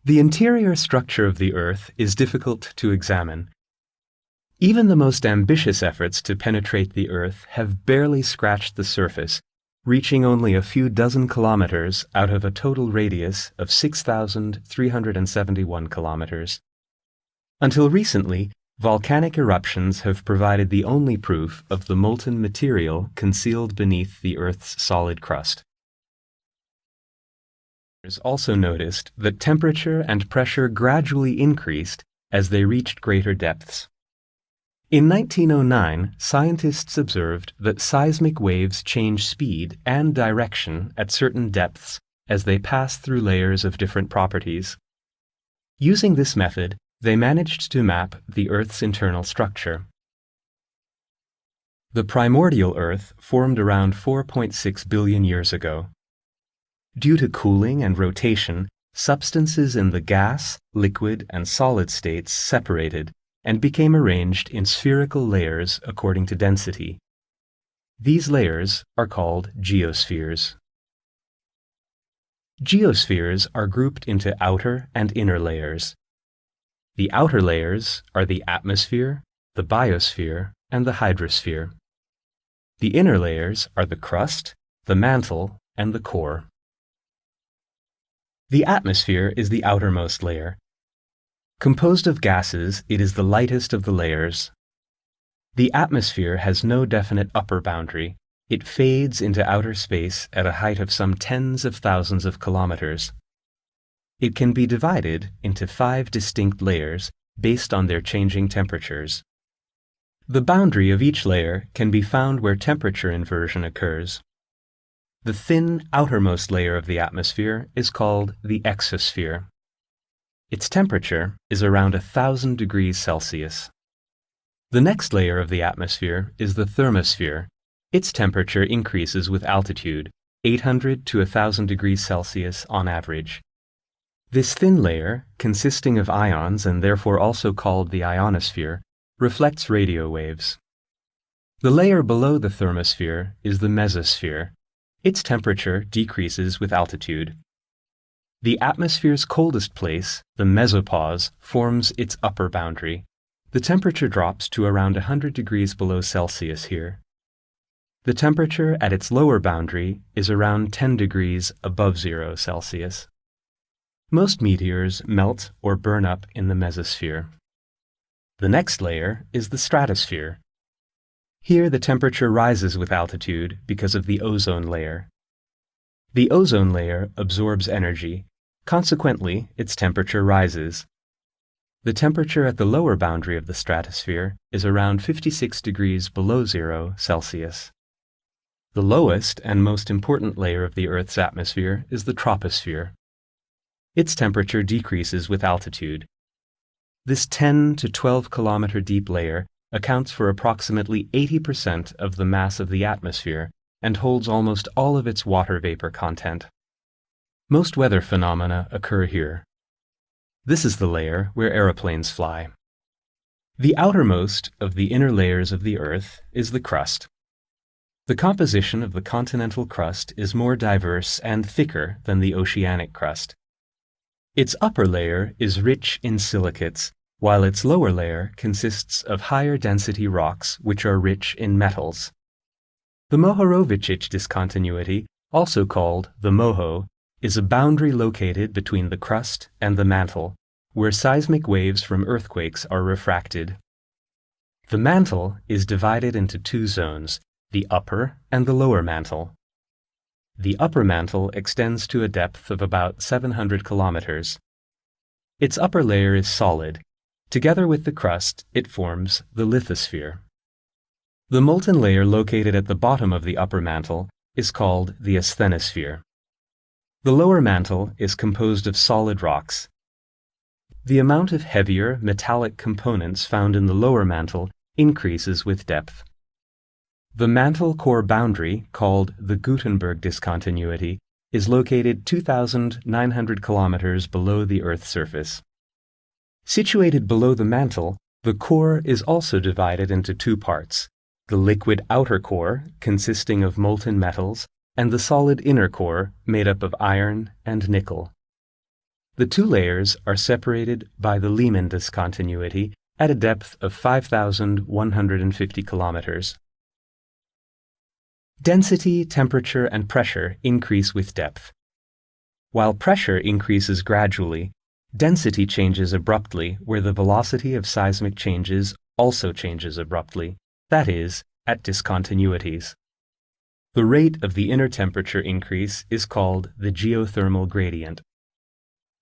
The interior structure of the Earth is difficult to examine. Even the most ambitious efforts to penetrate the Earth have barely scratched the surface, reaching only a few dozen kilometers out of a total radius of 6,371 kilometers. Until recently, volcanic eruptions have provided the only proof of the molten material concealed beneath the Earth's solid crust. Also noticed that temperature and pressure gradually increased as they reached greater depths. In 1909, scientists observed that seismic waves change speed and direction at certain depths as they pass through layers of different properties. Using this method, they managed to map the Earth's internal structure. The primordial Earth formed around 4.6 billion years ago. Due to cooling and rotation, substances in the gas, liquid, and solid states separated and became arranged in spherical layers according to density. These layers are called geospheres. Geospheres are grouped into outer and inner layers. The outer layers are the atmosphere, the biosphere, and the hydrosphere. The inner layers are the crust, the mantle, and the core. The atmosphere is the outermost layer. Composed of gases, it is the lightest of the layers. The atmosphere has no definite upper boundary. It fades into outer space at a height of some tens of thousands of kilometers. It can be divided into 5 distinct layers based on their changing temperatures. The boundary of each layer can be found where temperature inversion occurs. The thin outermost layer of the atmosphere is called the exosphere. Its temperature is around 1,000 degrees Celsius. The next layer of the atmosphere is the thermosphere. Its temperature increases with altitude, 800 to 1,000 degrees Celsius on average. This thin layer, consisting of ions and therefore also called the ionosphere, reflects radio waves. The layer below the thermosphere is the mesosphere. Its temperature decreases with altitude. The atmosphere's coldest place, the mesopause, forms its upper boundary. The temperature drops to around 100 degrees below Celsius here. The temperature at its lower boundary is around 10 degrees above 0 Celsius. Most meteors melt or burn up in the mesosphere. The next layer is the stratosphere. Here the temperature rises with altitude because of the ozone layer. The ozone layer absorbs energy. Consequently, its temperature rises. The temperature at the lower boundary of the stratosphere is around 56 degrees below 0 Celsius. The lowest and most important layer of the Earth's atmosphere is the troposphere. Its temperature decreases with altitude. This 10 to 12 kilometer deep layer accounts for approximately 80% of the mass of the atmosphere and holds almost all of its water vapor content. Most weather phenomena occur here. This is the layer where aeroplanes fly. The outermost of the inner layers of the Earth is the crust. The composition of the continental crust is more diverse and thicker than the oceanic crust. Its upper layer is rich in silicates, while its lower layer consists of higher density rocks which are rich in metals. The Mohorovičić discontinuity, also called the MOHO, is a boundary located between the crust and the mantle, where seismic waves from earthquakes are refracted. The mantle is divided into 2 zones, the upper and the lower mantle. The upper mantle extends to a depth of about 700 kilometers. Its upper layer is solid. Together with the crust, it forms the lithosphere. The molten layer located at the bottom of the upper mantle is called the asthenosphere. The lower mantle is composed of solid rocks. The amount of heavier, metallic components found in the lower mantle increases with depth. The mantle-core boundary, called the Gutenberg discontinuity, is located 2,900 kilometers below the Earth's surface. Situated below the mantle, the core is also divided into 2 parts, the liquid outer core, consisting of molten metals, and the solid inner core, made up of iron and nickel. The two layers are separated by the Lehman discontinuity at a depth of 5,150 kilometers. Density, temperature, and pressure increase with depth. While pressure increases gradually, density changes abruptly where the velocity of seismic changes also changes abruptly, that is, at discontinuities. The rate of the inner temperature increase is called the geothermal gradient.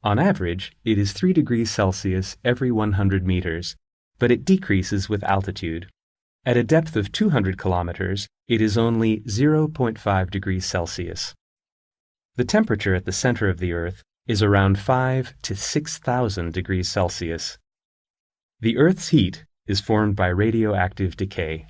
On average, it is 3 degrees Celsius every 100 meters, but it decreases with altitude. At a depth of 200 kilometers, it is only 0.5 degrees Celsius. The temperature at the center of the Earth is around 5 to 6,000 degrees Celsius. The Earth's heat is formed by radioactive decay.